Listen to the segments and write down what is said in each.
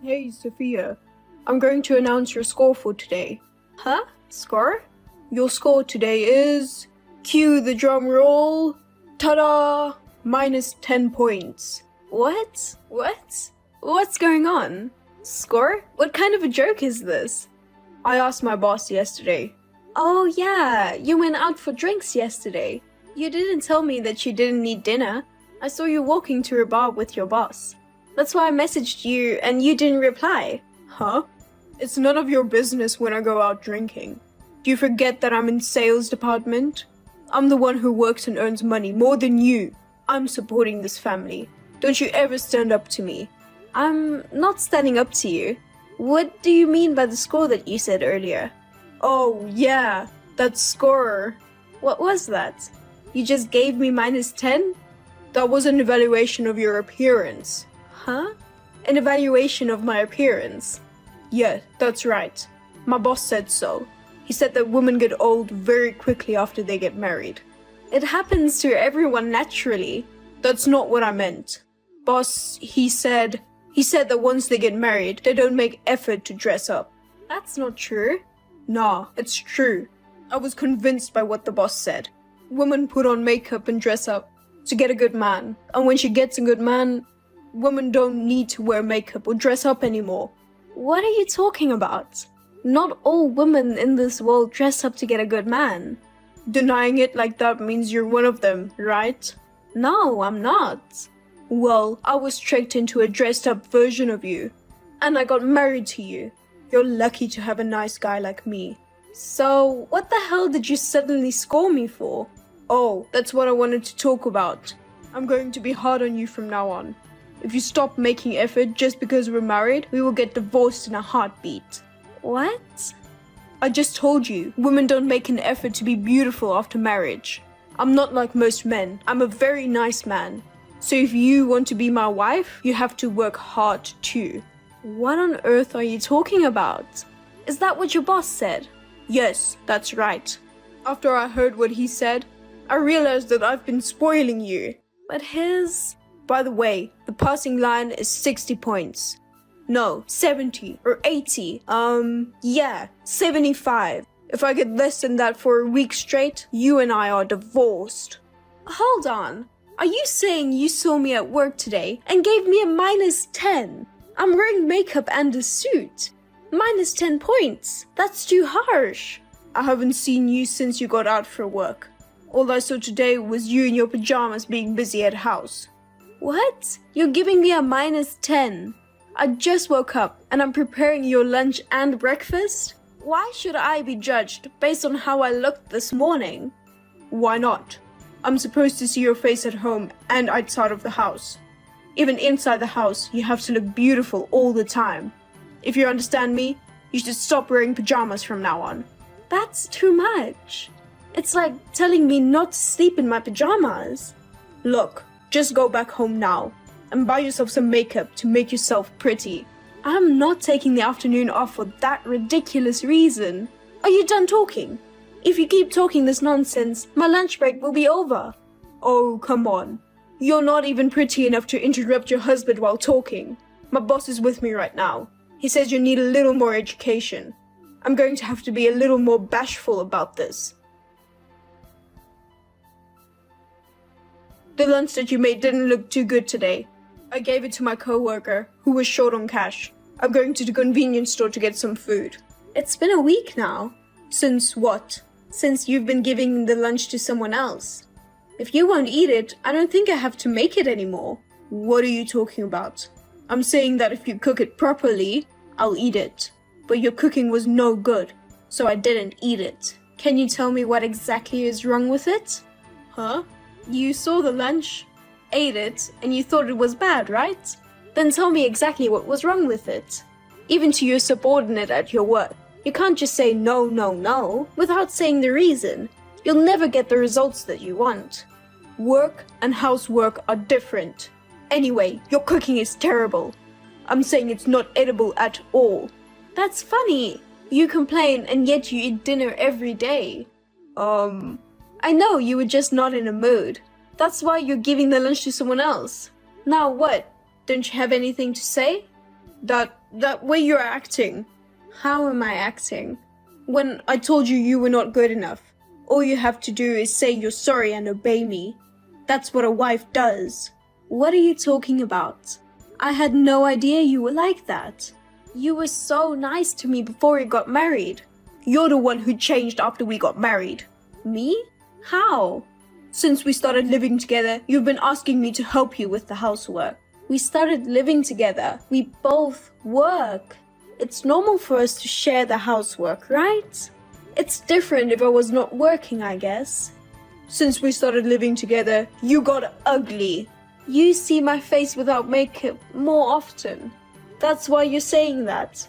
Hey, Sophia. I'm going to announce your score for today. Huh? Score? Your score today is... Cue the drum roll. Ta-da! Minus 10 points. What? What's going on? Score? What kind of a joke is this? I asked my boss yesterday. Oh yeah, you went out for drinks yesterday. You didn't tell me that you didn't need dinner. I saw you walking to a bar with your boss. That's why I messaged you and you didn't reply. Huh? It's none of your business when I go out drinking. Do you forget that I'm in sales department? I'm the one who works and earns money more than you. I'm supporting this family. Don't you ever stand up to me. I'm not standing up to you. What do you mean by the score that you said earlier? Oh, yeah, that score. What was that? You just gave me minus 10? That was an evaluation of your appearance. Huh? An evaluation of my appearance. Yeah, that's right. My boss said so. He said that women get old very quickly after they get married. It happens to everyone naturally. That's not what I meant. Boss, he said that once they get married, they don't make effort to dress up. That's not true. Nah, it's true. I was convinced by what the boss said. Women put on makeup and dress up to get a good man. And when she gets a good man, women don't need to wear makeup or dress up anymore. What are you talking about? Not all women in this world dress up to get a good man. Denying it like that means you're one of them, right? No, I'm not. Well, I was tricked into a dressed up version of you. And I got married to you. You're lucky to have a nice guy like me. So, what the hell did you suddenly score me for? Oh, that's what I wanted to talk about. I'm going to be hard on you from now on. If you stop making effort just because we're married, we will get divorced in a heartbeat. What? I just told you, women don't make an effort to be beautiful after marriage. I'm not like most men. I'm a very nice man. So if you want to be my wife, you have to work hard too. What on earth are you talking about? Is that what your boss said? Yes, that's right. After I heard what he said, I realized that I've been spoiling you. But his... By the way, the passing line is 60 points. No, 70 or 80. Yeah, 75. If I get less than that for a week straight, you and I are divorced. Hold on. Are you saying you saw me at work today and gave me a minus 10? I'm wearing makeup and a suit. Minus 10 points. That's too harsh. I haven't seen you since you got out for work. All I saw today was you in your pajamas being busy at house. What? You're giving me a minus 10. I just woke up and I'm preparing your lunch and breakfast? Why should I be judged based on how I looked this morning? Why not? I'm supposed to see your face at home and outside of the house. Even inside the house, you have to look beautiful all the time. If you understand me, you should stop wearing pajamas from now on. That's too much. It's like telling me not to sleep in my pajamas. Look, just go back home now and buy yourself some makeup to make yourself pretty. I'm not taking the afternoon off for that ridiculous reason. Are you done talking? If you keep talking this nonsense, my lunch break will be over. Oh, come on. You're not even pretty enough to interrupt your husband while talking. My boss is with me right now. He says you need a little more education. I'm going to have to be a little more bashful about this. The lunch that you made didn't look too good today. I gave it to my coworker, who was short on cash. I'm going to the convenience store to get some food. It's been a week now. Since what? Since you've been giving the lunch to someone else. If you won't eat it, I don't think I have to make it anymore. What are you talking about? I'm saying that if you cook it properly, I'll eat it. But your cooking was no good, so I didn't eat it. Can you tell me what exactly is wrong with it? Huh? You saw the lunch, ate it, and you thought it was bad, right? Then tell me exactly what was wrong with it. Even to your subordinate at your work. You can't just say no without saying the reason. You'll never get the results that you want. Work and housework are different. Anyway, your cooking is terrible. I'm saying it's not edible at all. That's funny. You complain and yet you eat dinner every day. I know you were just not in a mood. That's why you're giving the lunch to someone else. Now what? Don't you have anything to say? That way you're acting. How am I acting? When I told you you were not good enough, all you have to do is say you're sorry and obey me. That's what a wife does. What are you talking about? I had no idea you were like that. You were so nice to me before we got married. You're the one who changed after we got married. Me? How? Since we started living together, you've been asking me to help you with the housework. We started living together. We both work. It's normal for us to share the housework, right? It's different if I was not working, I guess. Since we started living together, you got ugly. You see my face without makeup more often. That's why you're saying that.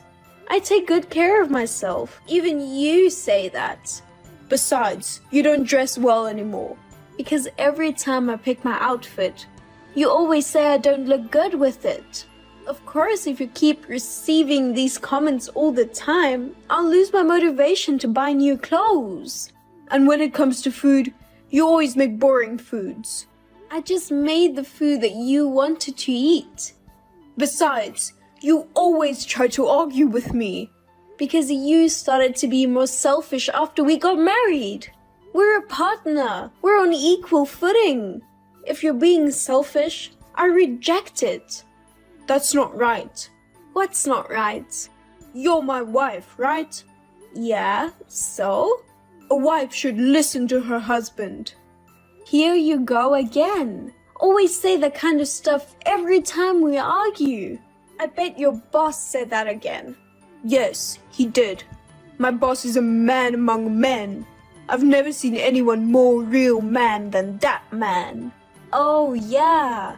I take good care of myself. Even you say that. Besides, you don't dress well anymore. Because every time I pick my outfit, you always say I don't look good with it. Of course, if you keep receiving these comments all the time, I'll lose my motivation to buy new clothes. And when it comes to food, you always make boring foods. I just made the food that you wanted to eat. Besides, you always try to argue with me. Because you started to be more selfish after we got married. We're a partner. We're on equal footing. If you're being selfish, I reject it. That's not right. What's not right? You're my wife, right? Yeah, so? A wife should listen to her husband. Here you go again. Always say that kind of stuff every time we argue. I bet your boss said that again. Yes, he did. My boss is a man among men. I've never seen anyone more real man than that man. Oh, yeah.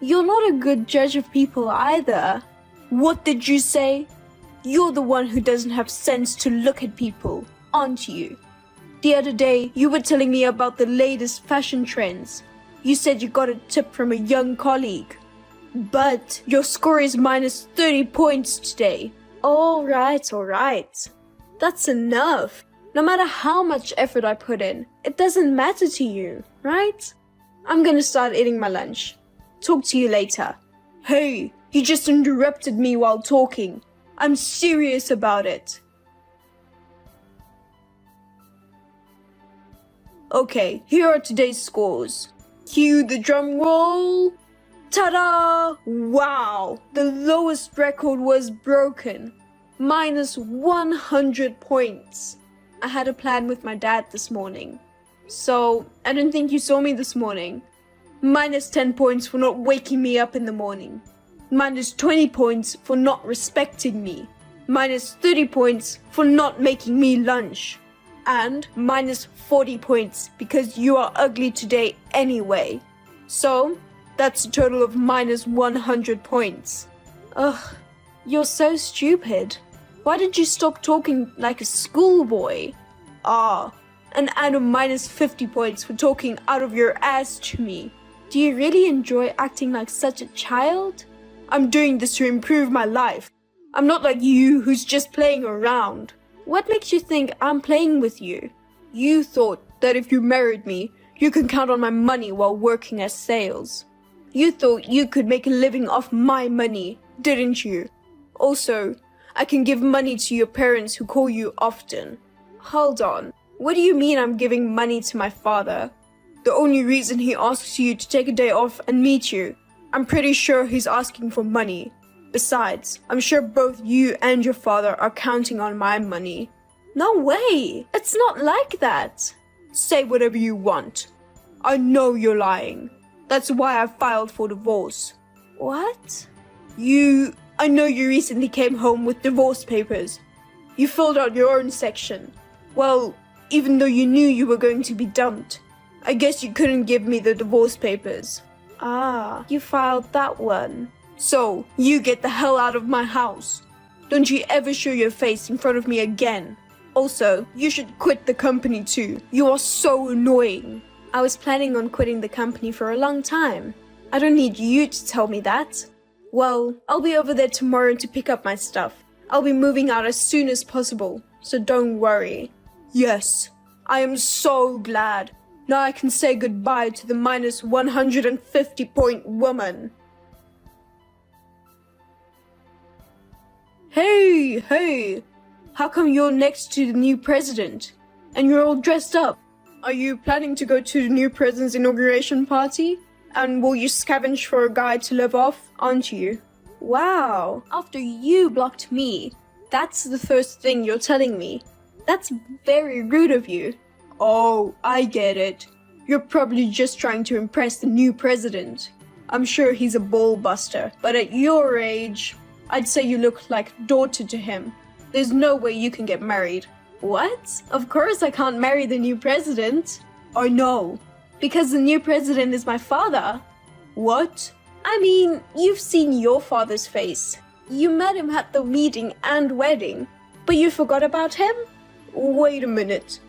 You're not a good judge of people either. What did you say? You're the one who doesn't have sense to look at people, aren't you? The other day, you were telling me about the latest fashion trends. You said you got a tip from a young colleague. But your score is minus 30 points today. All right. That's enough. No matter how much effort I put in, it doesn't matter to you, right? I'm gonna start eating my lunch. Talk to you later. Hey, you just interrupted me while talking. I'm serious about it. Okay, here are today's scores. Cue the drum roll. Ta-da! Wow, the lowest record was broken. Minus 100 points. I had a plan with my dad this morning. So, I don't think you saw me this morning. Minus 10 points for not waking me up in the morning. Minus 20 points for not respecting me. Minus 30 points for not making me lunch. And minus 40 points because you are ugly today anyway. So, that's a total of minus 100 points. Ugh, you're so stupid. Why did you stop talking like a schoolboy? And add a minus 50 points for talking out of your ass to me. Do you really enjoy acting like such a child? I'm doing this to improve my life. I'm not like you who's just playing around. What makes you think I'm playing with you? You thought that if you married me, you could count on my money while working as sales. You thought you could make a living off my money, didn't you? Also, I can give money to your parents who call you often. Hold on. What do you mean I'm giving money to my father? The only reason he asks you to take a day off and meet you, I'm pretty sure he's asking for money. Besides, I'm sure both you and your father are counting on my money. No way! It's not like that. Say whatever you want. I know you're lying. That's why I filed for divorce. What? I know you recently came home with divorce papers. You filled out your own section. Well, even though you knew you were going to be dumped, I guess you couldn't give me the divorce papers. Ah, you filed that one. So, you get the hell out of my house. Don't you ever show your face in front of me again. Also, you should quit the company too. You are so annoying. I was planning on quitting the company for a long time. I don't need you to tell me that. Well, I'll be over there tomorrow to pick up my stuff. I'll be moving out as soon as possible, so don't worry. Yes, I am so glad. Now I can say goodbye to the minus 150 point woman. Hey, how come you're next to the new president? And you're all dressed up? Are you planning to go to the new president's inauguration party? And will you scavenge for a guy to live off, aren't you? Wow, after you blocked me, that's the first thing you're telling me. That's very rude of you. Oh, I get it. You're probably just trying to impress the new president. I'm sure he's a ball buster, but at your age, I'd say you look like daughter to him. There's no way you can get married. What? Of course I can't marry the new president. I know. Because the new president is my father. What? I mean, you've seen your father's face. You met him at the meeting and wedding, but you forgot about him? Wait a minute.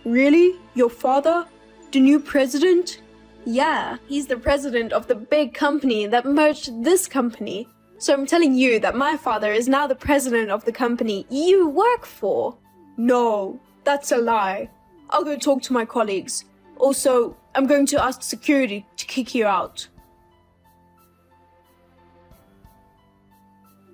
Really? Your father? The new president? Yeah, he's the president of the big company that merged this company. So I'm telling you that my father is now the president of the company you work for. No, that's a lie. I'll go talk to my colleagues. Also, I'm going to ask security to kick you out.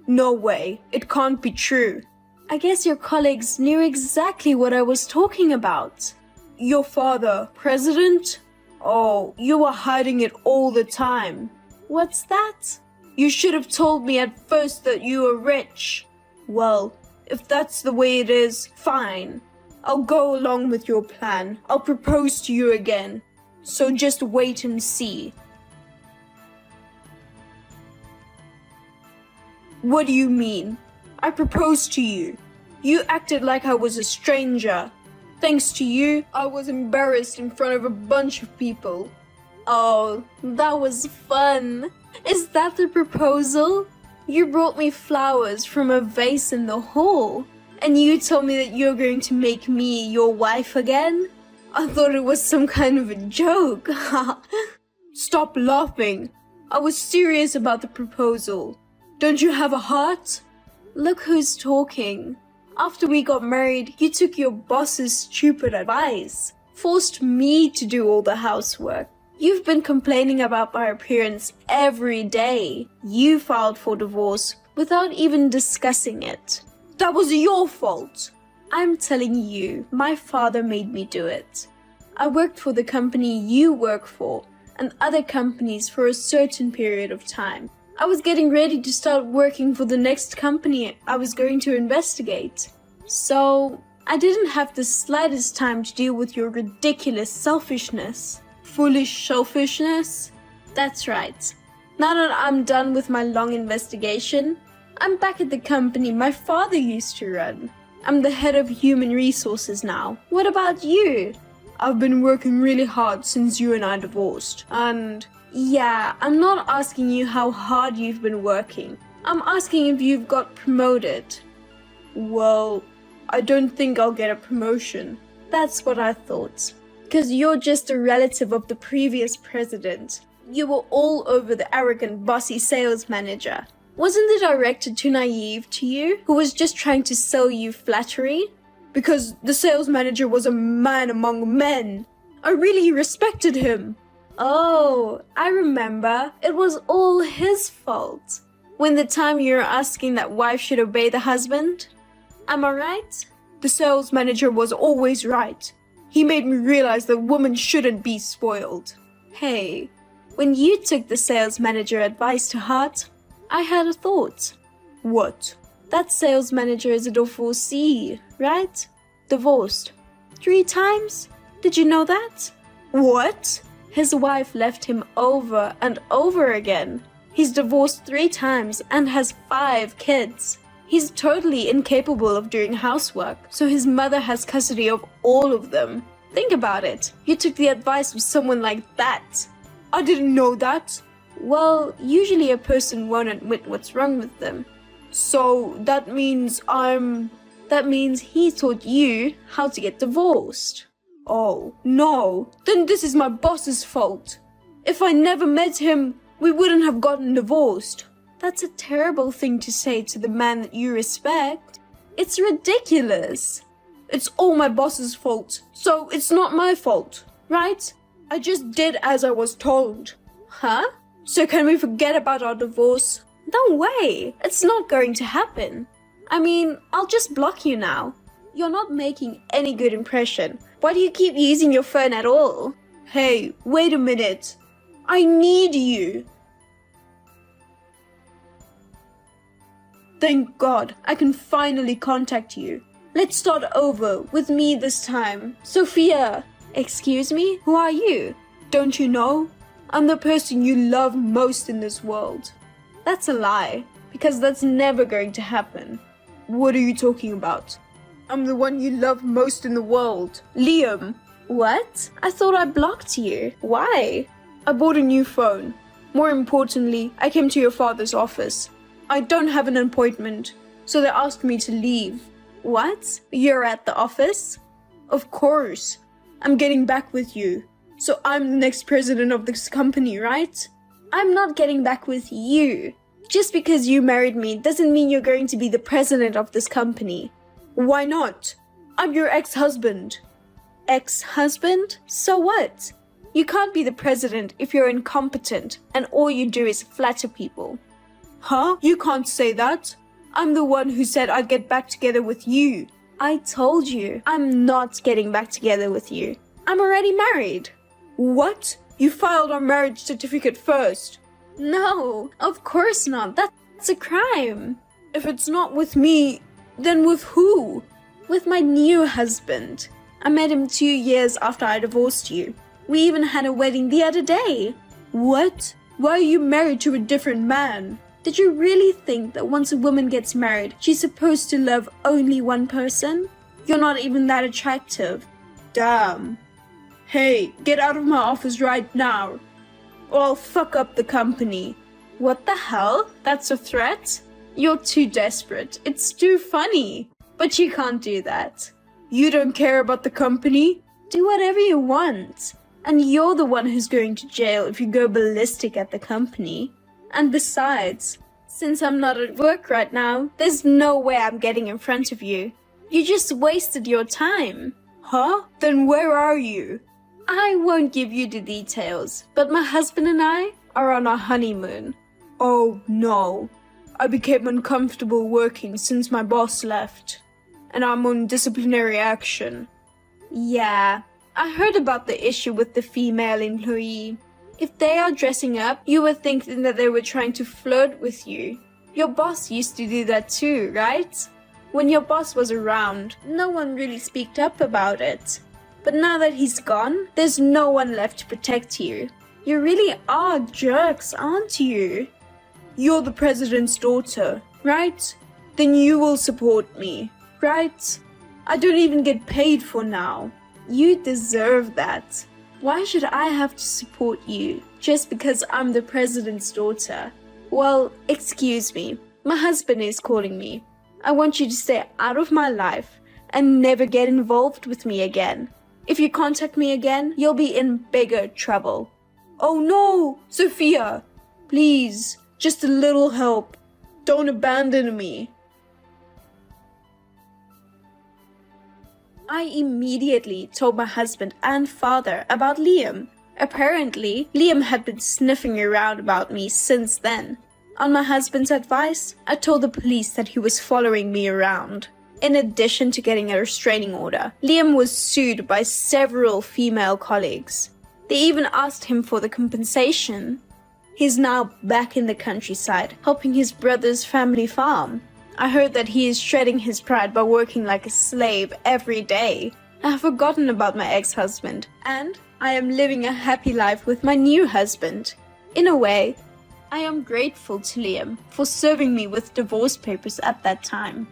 No way, it can't be true. I guess your colleagues knew exactly what I was talking about. Your father, president? Oh, you were hiding it all the time. What's that? You should have told me at first that you were rich. Well, if that's the way it is, fine. I'll go along with your plan. I'll propose to you again. So just wait and see. What do you mean? I proposed to you. You acted like I was a stranger. Thanks to you, I was embarrassed in front of a bunch of people. Oh, that was fun. Is that the proposal? You brought me flowers from a vase in the hall. And you told me that you're going to make me your wife again? I thought it was some kind of a joke. Stop laughing. I was serious about the proposal. Don't you have a heart? Look who's talking. After we got married, you took your boss's stupid advice, forced me to do all the housework. You've been complaining about my appearance every day. You filed for divorce without even discussing it. That was your fault. I'm telling you, my father made me do it. I worked for the company you work for and other companies for a certain period of time. I was getting ready to start working for the next company I was going to investigate. So, I didn't have the slightest time to deal with your ridiculous selfishness. Foolish selfishness? That's right. Now that I'm done with my long investigation, I'm back at the company my father used to run. I'm the head of human resources now. What about you? I've been working really hard since you and I divorced, and... Yeah, I'm not asking you how hard you've been working. I'm asking if you've got promoted. Well, I don't think I'll get a promotion. That's what I thought. Because you're just a relative of the previous president. You were all over the arrogant, bossy sales manager. Wasn't the director too naive to you, who was just trying to sell you flattery? Because the sales manager was a man among men. I really respected him. Oh, I remember. It was all his fault. When the time you were asking that wife should obey the husband? Am I right? The sales manager was always right. He made me realize that women shouldn't be spoiled. Hey, when you took the sales manager advice to heart, I had a thought. What? That sales manager is a divorcee, right? Divorced. 3 times? Did you know that? What? His wife left him over and over again. He's divorced 3 times and has 5 kids. He's totally incapable of doing housework, so his mother has custody of all of them. Think about it. You took the advice of someone like that. I didn't know that. Well, usually a person won't admit what's wrong with them. So that means That means he taught you how to get divorced. Oh, no. Then this is my boss's fault. If I never met him, we wouldn't have gotten divorced. That's a terrible thing to say to the man that you respect. It's ridiculous. It's all my boss's fault, so it's not my fault, right? I just did as I was told. Huh? So can we forget about our divorce? No way. It's not going to happen. I mean, I'll just block you now. You're not making any good impression. Why do you keep using your phone at all? Hey, wait a minute. I need you. Thank God, I can finally contact you. Let's start over, with me this time. Sophia! Excuse me? Who are you? Don't you know? I'm the person you love most in this world. That's a lie, because that's never going to happen. What are you talking about? I'm the one you love most in the world. Liam! What? I thought I blocked you. Why? I bought a new phone. More importantly, I came to your father's office. I don't have an appointment, so they asked me to leave. What? You're at the office? Of course. I'm getting back with you. So I'm the next president of this company, right? I'm not getting back with you. Just because you married me doesn't mean you're going to be the president of this company. Why not? I'm your ex-husband. Ex-husband? So what? You can't be the president if you're incompetent and all you do is flatter people. Huh? You can't say that. I'm the one who said I'd get back together with you. I told you, I'm not getting back together with you. I'm already married. What? You filed our marriage certificate first. No, of course not. That's a crime. If it's not with me, then with who? With my new husband. I met him 2 years after I divorced you. We even had a wedding the other day. What? Why are you married to a different man? Did you really think that once a woman gets married, she's supposed to love only one person? You're not even that attractive. Damn. Hey, get out of my office right now, or I'll fuck up the company. What the hell? That's a threat? You're too desperate. It's too funny. But you can't do that. You don't care about the company? Do whatever you want. And you're the one who's going to jail if you go ballistic at the company. And besides, since I'm not at work right now, there's no way I'm getting in front of you. You just wasted your time. Huh? Then where are you? I won't give you the details, but my husband and I are on our honeymoon. Oh no. I became uncomfortable working since my boss left, and I'm on disciplinary action. Yeah, I heard about the issue with the female employee. If they are dressing up, you were thinking that they were trying to flirt with you. Your boss used to do that too, right? When your boss was around, no one really speaked up about it. But now that he's gone, there's no one left to protect you. You really are jerks, aren't you? You're the president's daughter, right? Then you will support me, right? I don't even get paid for now. You deserve that. Why should I have to support you just because I'm the president's daughter? Well, excuse me. My husband is calling me. I want you to stay out of my life and never get involved with me again. If you contact me again, you'll be in bigger trouble. Oh no, Sophia, please, just a little help. Don't abandon me. I immediately told my husband and father about Liam. Apparently, Liam had been sniffing around about me since then. On my husband's advice, I told the police that he was following me around. In addition to getting a restraining order, Liam was sued by several female colleagues. They even asked him for the compensation. He's now back in the countryside, helping his brother's family farm. I heard that he is shredding his pride by working like a slave every day. I have forgotten about my ex-husband, and I am living a happy life with my new husband. In a way, I am grateful to Liam for serving me with divorce papers at that time.